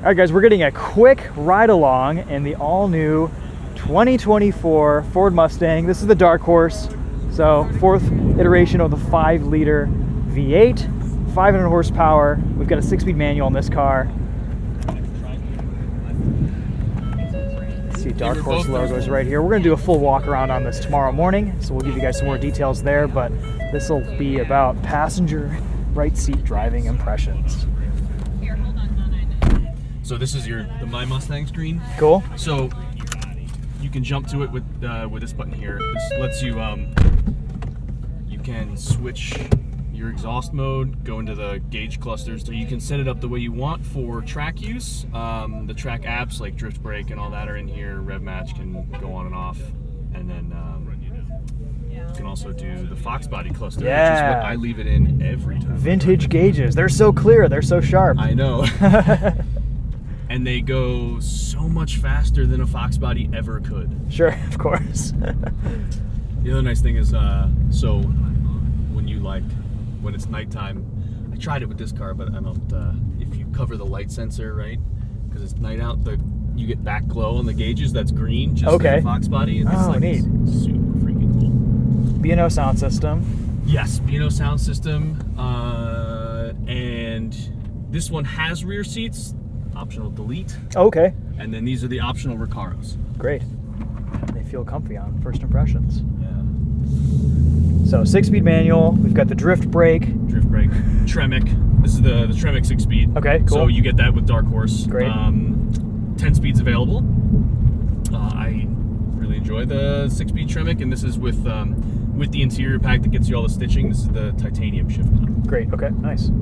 All right, guys, we're getting a quick ride along in the all-new 2024 Ford Mustang. This is the Dark Horse. So, fourth iteration of the 5-liter V8, 500 horsepower. We've got a 6-speed manual in this car. See Dark Horse logos right here. We're going to do a full walk around on this tomorrow morning, so we'll give you guys some more details there, but this will be about passenger right seat driving impressions. So this is the My Mustang screen. Cool. So you can jump to it with this button here. This lets you you can switch your exhaust mode, go into the gauge clusters, so you can set it up the way you want for track use. The track apps like Drift Brake and all that are in here. Rev Match can go on and off, and then you can also do the Fox Body cluster, which is what I leave it in every time. Vintage gauges. They're so clear. They're so sharp. I know. And they go so much faster than a Fox Body ever could. Sure, of course. The other nice thing is, so when it's nighttime, I tried it with this car, but I don't. If you cover the light sensor, right, because it's night out, you get back glow on the gauges. That's green, just like a Fox Body. It's neat. Super freaking cool. B&O sound system. Yes, B&O sound system, and this one has rear seats. Optional delete. Okay. And then these are the optional Recaros. Great. They feel comfy on first impressions. Yeah. So 6-speed manual. We've got the Drift Brake. Tremec. This is the Tremec 6-speed. Okay, cool. So you get that with Dark Horse. Great. 10 speeds available. I really enjoy the 6-speed Tremec, and this is with the interior pack that gets you all the stitching. This is the titanium shift knob. Great. Okay. Nice. So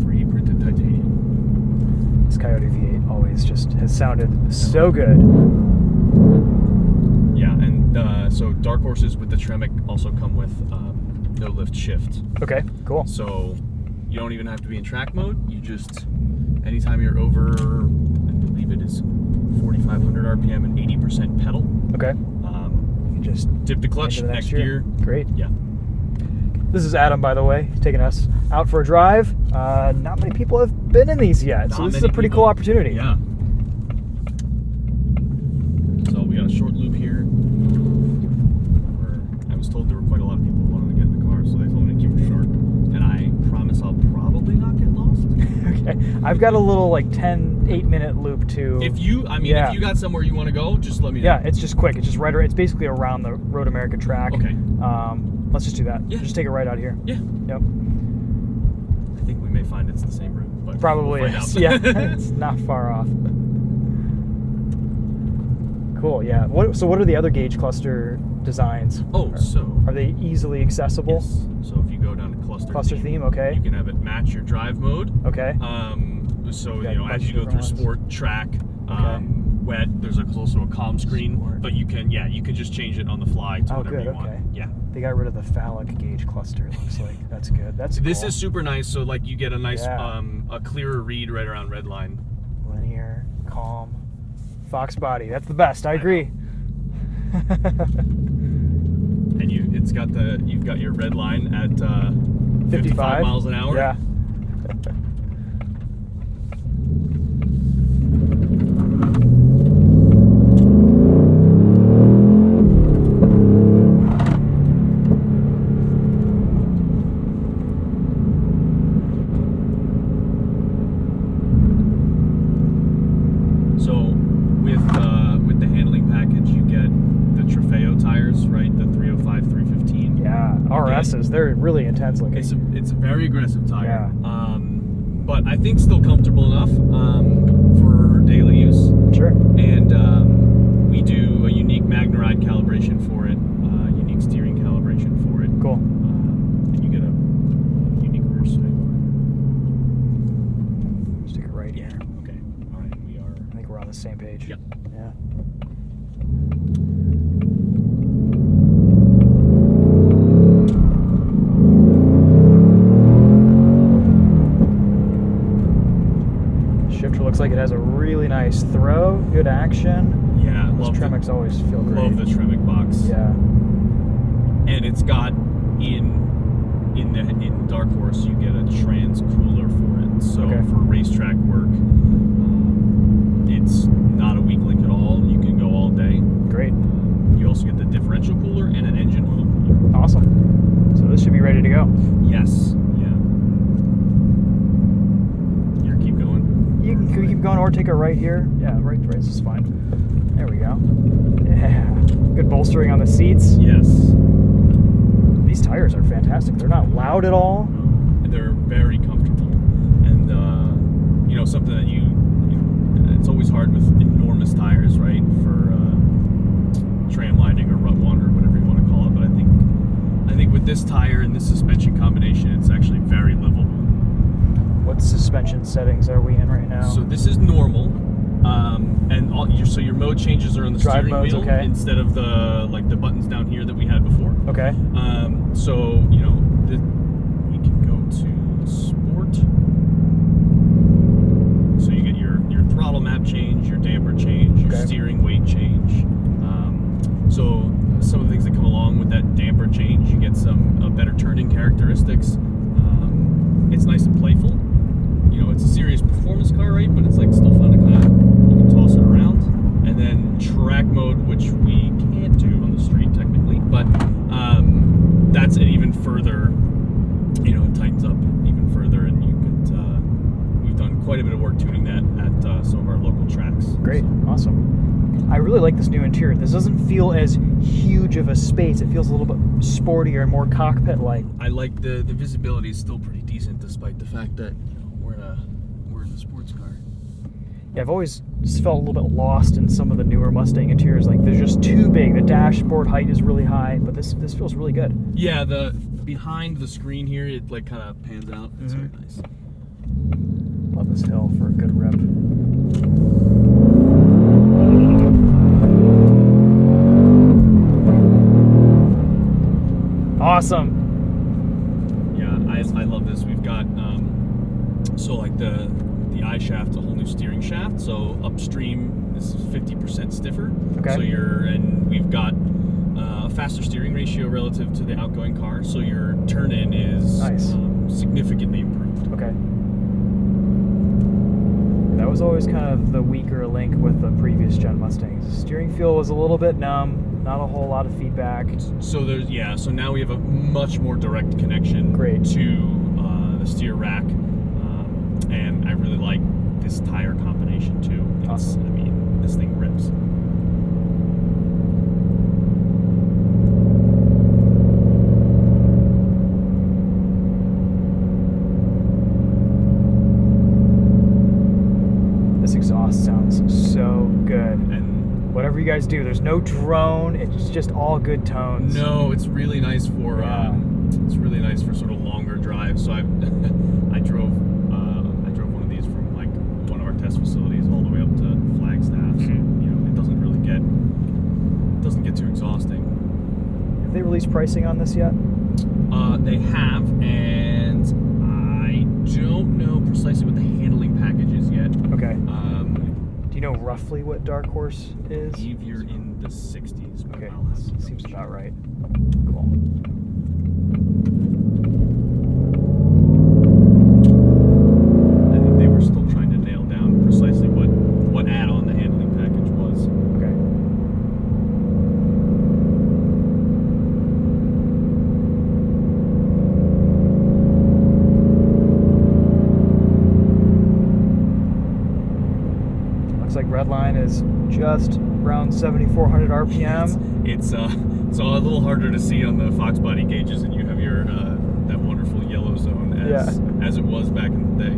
3D printed titanium. This Coyote V8 always just has sounded so good. Yeah, and so Dark Horses with the Tremec also come with no lift shift. Okay, cool. So you don't even have to be in track mode. You just, anytime you're over, I believe it is 4,500 RPM and 80% pedal. Okay. You can just dip the clutch, next gear. Great. Yeah. This is Adam, by the way. He's taking us out for a drive. Not many people have been in these yet, so this is a pretty cool opportunity. Yeah. So we got a short loop here. I was told there were quite a lot of people who wanted to get in the car, so they told me to keep it short. And I promise I'll probably not get lost. Okay. I've got a little 8-minute loop too. If you got somewhere you want to go, just let me know. Yeah, it's just quick. It's just it's basically around the Road America track. Okay. Let's just do that. Yeah. Just take it right out here. Yeah. Yep. I think we may find it's the same route, but probably we'll is. Yeah, it's not far off. Cool. Yeah. What are the other gauge cluster designs? Are they easily accessible? Yes. So if you go down to cluster theme, okay. You can have it match your drive mode. Okay. So as you go through sport, track, wet, there's also a calm screen, but you can just change it on the fly to whatever you want. Yeah. They got rid of the phallic gauge cluster. It looks like that's good. This cool. is super nice. So you get a nice a clearer read right around red line. Linear, calm, Fox Body. That's the best. I agree. And you've got your red line at 55 miles an hour. Yeah. With the handling package, you get the Trofeo tires, right? The 305, 315. Yeah, RSs. They're really intense looking. It's a very aggressive tire. Yeah. But I think still comfortable enough for daily use. Sure. And we do a unique MagneRide calibration for it, unique steering calibration for it. Cool. And you get a unique rear sight. Stick it right here. Okay. All right. I think we're on the same page. Yep. Yeah. Shifter looks like it has a really nice throw, good action. Yeah, Those Tremec's always feel great. Love the Tremec box. Yeah. And it's got in in Dark Horse, you get a trans cooler for it. So Okay. for racetrack work, it's not a weak link at all. You can go all day. Great. You also get the differential cooler and an engine oil cooler. Awesome. So this should be ready to go. Yes. Yeah. Here, keep going. You can keep going or take a right here. Yeah, right this is fine. There we go. Yeah. Good bolstering on the seats. Yes. These tires are fantastic. They're not loud at all. They're very comfortable, and something that it's always hard with enormous tires, right? For tram lighting or rut wander, whatever you want to call it. But I think with this tire and this suspension combination, it's actually very livable. What suspension settings are we in right now? So this is normal, and so your mode changes are on the Drive steering mode's wheel okay. instead of the buttons down here that we had before. Okay. So we can go to sport. So you get your throttle map change, your damper change, your Okay. steering weight change. So some of the things that come along with that damper change, you get some better turning characteristics. It's nice and playful. It's a serious performance car, right? But it's like still fun to you can toss it around. And then track mode, which we can't do on the street technically, but that's an even further, it tightens up even further, and you could, we've done quite a bit of work tuning that at some of our local tracks. Great. Awesome. I really like this new interior. This doesn't feel as huge of a space. It feels a little bit sportier and more cockpit-like. I like the visibility is still pretty decent, despite the fact that we're in a sports car. Yeah, I've always just felt a little bit lost in some of the newer Mustang interiors. Like they're just too big. The dashboard height is really high, but this feels really good. Yeah, the behind the screen here, it like kind of pans out. It's very nice. Love this hill for a good rip. Awesome. Yeah, I love this. We've got so like the I shaft, a whole new steering shaft. So upstream, this is 50% stiffer. Okay. So we've got a faster steering ratio relative to the outgoing car. So your turn in is Nice. Significantly improved. Okay. That was always kind of the weaker link with the previous gen Mustangs. The steering feel was a little bit numb, not a whole lot of feedback. So so now we have a much more direct connection Great. to the steer rack, and I really like this tire combination too. Awesome. I mean, this thing rips. This exhaust sounds so good. And Whatever you guys do, there's no drone. It's just all good tones. no, it's really nice for Yeah. sort of longer drives. So I drove one of these from like one of our test facilities all the way up to Flagstaff. So it doesn't get too exhausting. Have they released pricing on this yet? They have, and I don't know precisely what the handling package is yet. Okay. Do you know roughly what Dark Horse is? I believe you're in the 60s. but Okay, I'll have to double seems check. about right. Cool. I think they were still trying to nail down precisely what add-on the handling package was. Okay. Looks like Redline is just around 7,400 RPM. It's a little harder to see on the Fox body gauges, and you have your that wonderful yellow zone as it was back in the day.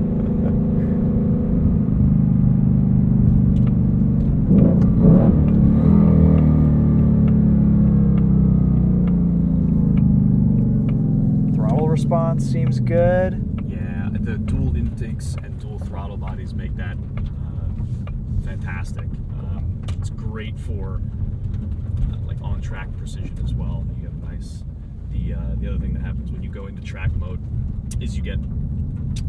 Throttle response seems good. Yeah, the dual intakes and dual throttle bodies make that fantastic. It's great for like on-track precision as well. You get nice. The other thing that happens when you go into track mode is you get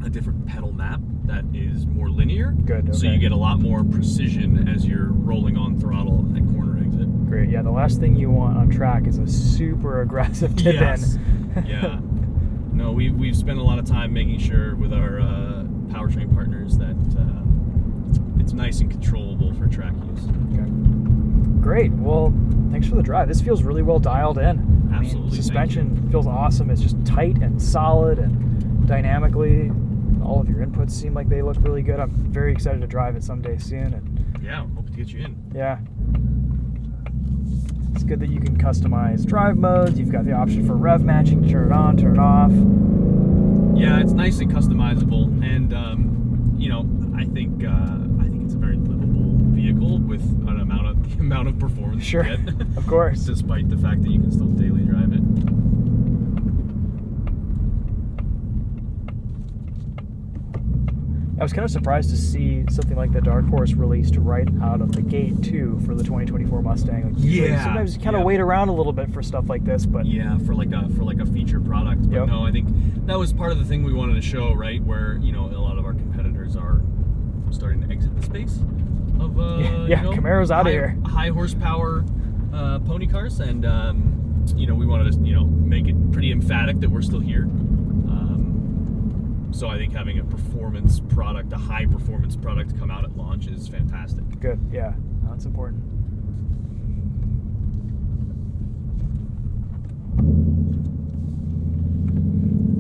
a different pedal map that is more linear. Good, So okay. you get a lot more precision as you're rolling on throttle at corner exit. Great. Yeah, the last thing you want on track is a super aggressive tip Yes. in. Yeah. No, we've spent a lot of time making sure with our powertrain partners that it's nice and controllable for track use. Okay. Great. Well, thanks for the drive. This feels really well dialed in. Absolutely. Suspension feels awesome. It's just tight and solid and dynamically. All of your inputs seem like they look really good. I'm very excited to drive it someday soon. And yeah, hope to get you in. yeah. It's good that you can customize drive modes. You've got the option for rev matching to turn it on, turn it off. Yeah, it's nice and customizable, and I think it's a very livable vehicle with the amount of performance Sure. you get. Of course. Despite the fact that you can still daily drive it. I was kind of surprised to see something like the Dark Horse released right out of the gate too for the 2024 Mustang. Like usually, Yeah, sometimes you kind of yeah. wait around a little bit for stuff like this, but Yeah, for like a feature product. But Yep. no, I think that was part of the thing we wanted to show, right? Where a lot of our competitors are starting to exit the space of Camaro's outta here. high horsepower pony cars, and we wanted to make it pretty emphatic that we're still here. So I think having a performance product, a high performance product, come out at launch is fantastic. good. Yeah, no, that's important.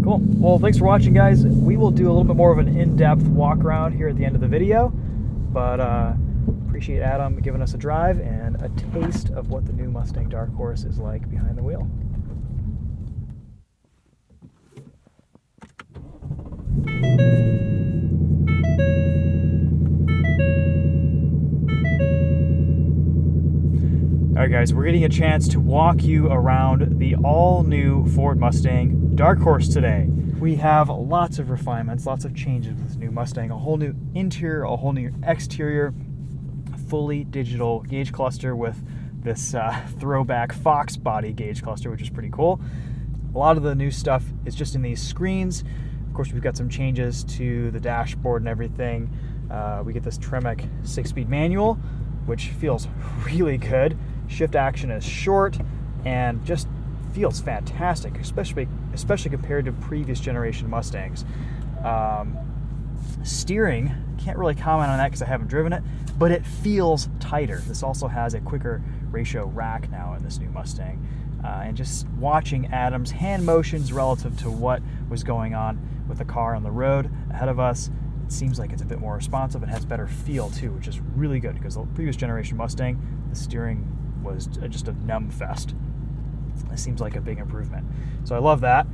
Cool. Well, thanks for watching, guys. We will do a little bit more of an in-depth walk around here at the end of the video, but appreciate Adam giving us a drive and a taste of what the new Mustang Dark Horse is like behind the wheel. All right, guys, we're getting a chance to walk you around the all-new Ford Mustang Dark Horse today. We have lots of refinements, lots of changes with this new Mustang, a whole new interior, a whole new exterior, fully digital gauge cluster with this throwback Fox body gauge cluster, which is pretty cool. A lot of the new stuff is just in these screens. Of course, we've got some changes to the dashboard and everything. We get this Tremec 6-speed manual, which feels really good. Shift action is short and just feels fantastic, especially compared to previous generation Mustangs. Steering, can't really comment on that because I haven't driven it, but it feels tighter. This also has a quicker ratio rack now in this new Mustang. And just watching Adam's hand motions relative to what was going on with the car on the road ahead of us, it seems like it's a bit more responsive and has better feel too, which is really good because the previous generation Mustang, the steering was just a numb fest. It seems like a big improvement. So I love that.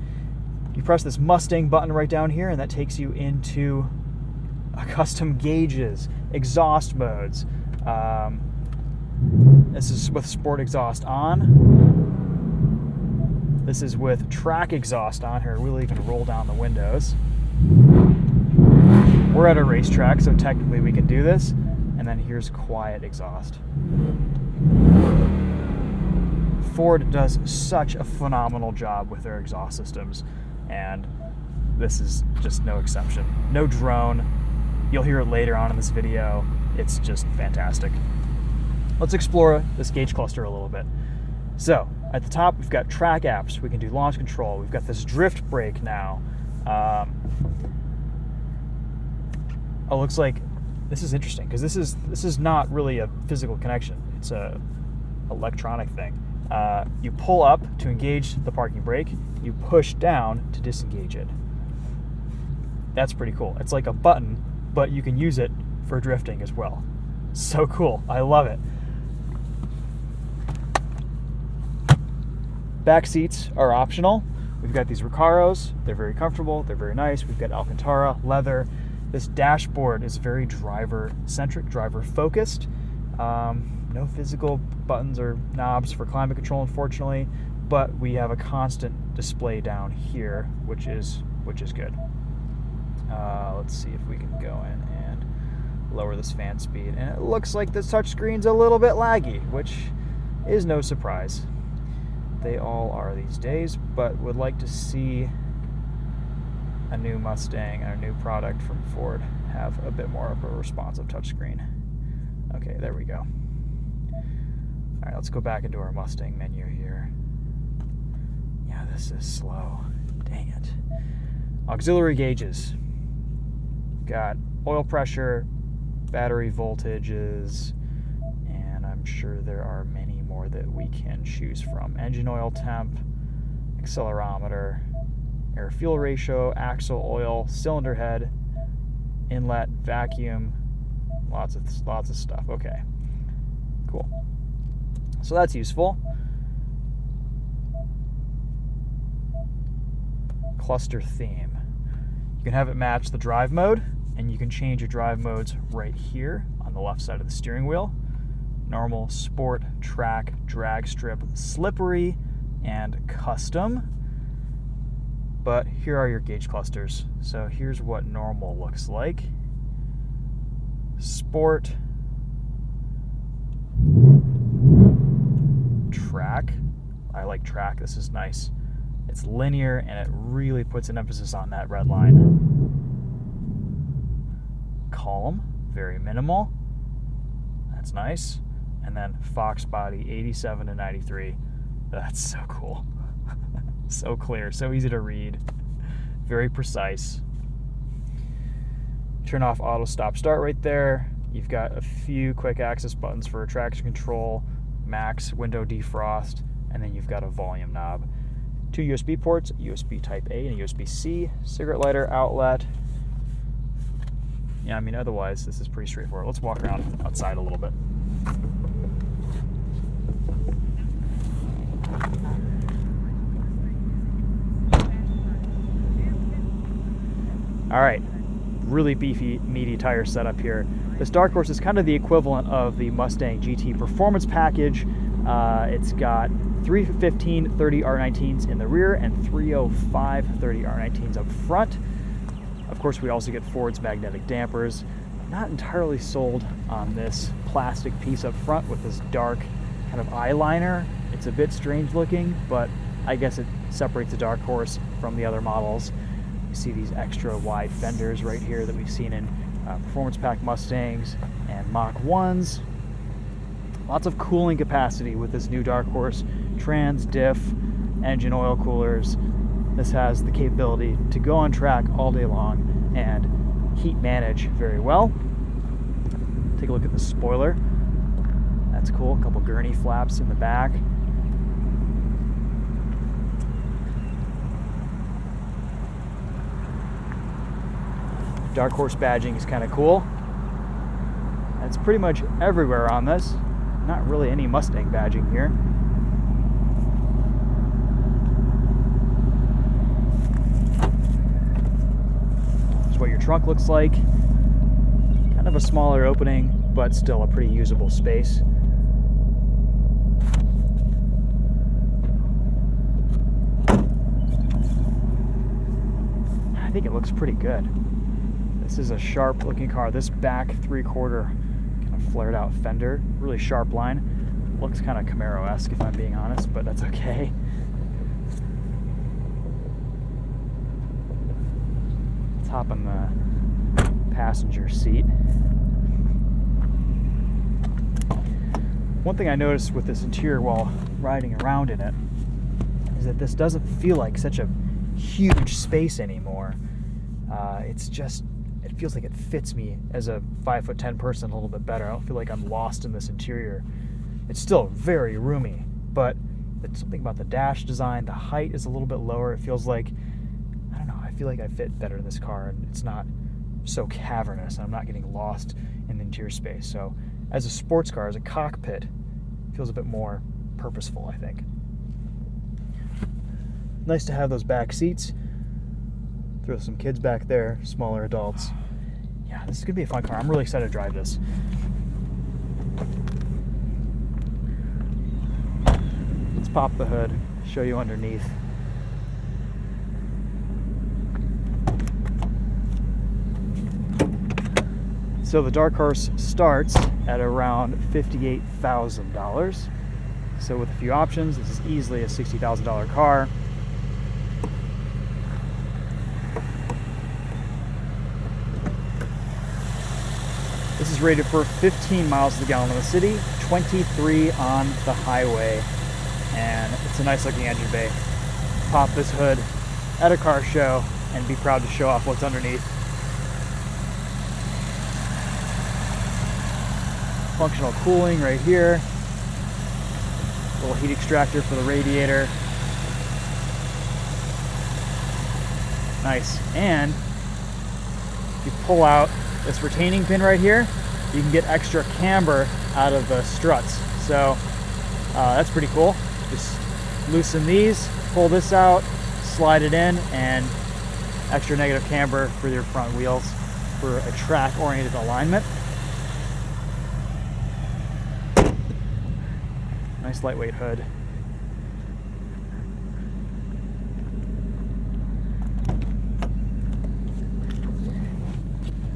You press this Mustang button right down here and that takes you into custom gauges, exhaust modes. This is with sport exhaust on. This is with track exhaust on here. We'll even roll down the windows. We're at a racetrack, so technically we can do this. And then here's quiet exhaust. Ford does such a phenomenal job with their exhaust systems, and this is just no exception. No drone. You'll hear it later on in this video. It's just fantastic. Let's explore this gauge cluster a little bit. So, at the top, we've got track apps. We can do launch control. We've got this drift brake now. Oh, looks like this is interesting because this is not really a physical connection. It's a electronic thing. You pull up to engage the parking brake. You push down to disengage it. That's pretty cool. It's like a button, but you can use it for drifting as well. So cool. I love it. Back seats are optional. We've got these Recaros. They're very comfortable. They're very nice. We've got Alcantara, leather. This dashboard is very driver-centric, driver-focused. No physical buttons or knobs for climate control, unfortunately, but we have a constant display down here, which is good. Let's see if we can go in and lower this fan speed. And it looks like this touchscreen's a little bit laggy, which is no surprise. They all are these days, but would like to see a new Mustang and a new product from Ford have a bit more of a responsive touchscreen. Okay, there we go. All right, let's go back into our Mustang menu here. Yeah, this is slow. Dang it. Auxiliary gauges. Got oil pressure, battery voltages, and I'm sure there are many more that we can choose from. Engine oil temp, accelerometer, air fuel ratio, axle oil, cylinder head, inlet, vacuum, lots of stuff. Okay, cool. So that's useful. Cluster theme. You can have it match the drive mode, and you can change your drive modes right here on the left side of the steering wheel. Normal, sport, track, drag strip, slippery, and custom. But here are your gauge clusters. So here's what normal looks like. Sport, track. I like track. This is nice. It's linear and it really puts an emphasis on that red line. Calm, very minimal. That's nice. And then Fox body 87 to 93. That's so cool. So clear, so easy to read. Very precise. Turn off auto stop start right there. You've got a few quick access buttons for traction control, max, window defrost, and then you've got a volume knob. 2 USB ports, USB Type A and a USB-C, cigarette lighter outlet. Yeah, I mean, otherwise this is pretty straightforward. Let's walk around outside a little bit. All right, really beefy, meaty tire setup here. This Dark Horse is kind of the equivalent of the Mustang GT Performance Package. It's got 315 30 R19s in the rear and 305 30 R19s up front. Of course, we also get Ford's magnetic dampers. Not entirely sold on this plastic piece up front with this dark kind of eyeliner. It's a bit strange looking, but I guess it separates the Dark Horse from the other models. You see these extra wide fenders right here that we've seen in Performance Pack Mustangs and Mach 1s. Lots of cooling capacity with this new Dark Horse. Trans, diff, engine oil coolers. This has the capability to go on track all day long and heat manage very well. Take a look at the spoiler. That's cool. A couple gurney flaps in the back. Dark Horse badging is kind of cool. It's pretty much everywhere on this. Not really any Mustang badging here. That's what your trunk looks like. Kind of a smaller opening, but still a pretty usable space. I think it looks pretty good. This is a sharp looking car. This back 3/4 kind of flared out fender, really sharp line. Looks kind of Camaro-esque if I'm being honest, but that's okay. Let's hop in the passenger seat. One thing I noticed with this interior while riding around in it is that this doesn't feel like such a huge space anymore. It feels like it fits me as a 5'10" person a little bit better. I don't feel like I'm lost in this interior. It's still very roomy, but it's something about the dash design. The height is a little bit lower. It feels like, I don't know, I feel like I fit better in this car, and it's not so cavernous, and I'm not getting lost in the interior space. So as a sports car, as a cockpit, it feels a bit more purposeful, I think. Nice to have those back seats. Throw some kids back there, smaller adults. Yeah, this is gonna be a fun car. I'm really excited to drive this. Let's pop the hood, show you underneath. So the Dark Horse starts at around $58,000. So with a few options, this is easily a $60,000 car. This is rated for 15 miles to the gallon in the city, 23 on the highway, and it's a nice looking engine bay. Pop this hood, at a car show and be proud to show off what's underneath. Functional cooling right here. Little heat extractor for the radiator. Nice. And if you pull out this retaining pin right here, you can get extra camber out of the struts. So that's pretty cool. Just loosen these, pull this out, slide it in, and extra negative camber for your front wheels for a track-oriented alignment. Nice lightweight hood.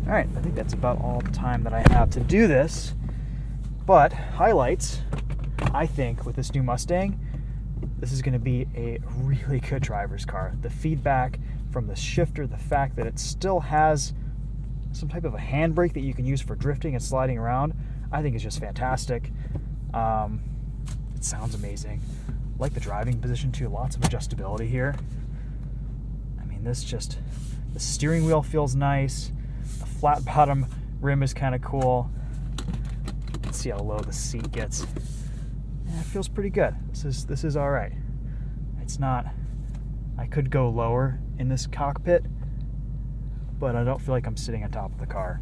All right, I think that's about all the time that I have to do this. But highlights, I think, with this new Mustang, this is going to be a really good driver's car. The feedback from the shifter, the fact that it still has some type of a handbrake that you can use for drifting and sliding around, I think is just fantastic. It sounds amazing. Like the driving position too, lots of adjustability here. I mean, the steering wheel feels nice. The flat bottom rim is kind of cool. You can see how low the seat gets. Yeah, it feels pretty good. This is all right. It's not, I could go lower in this cockpit, but I don't feel like I'm sitting on top of the car.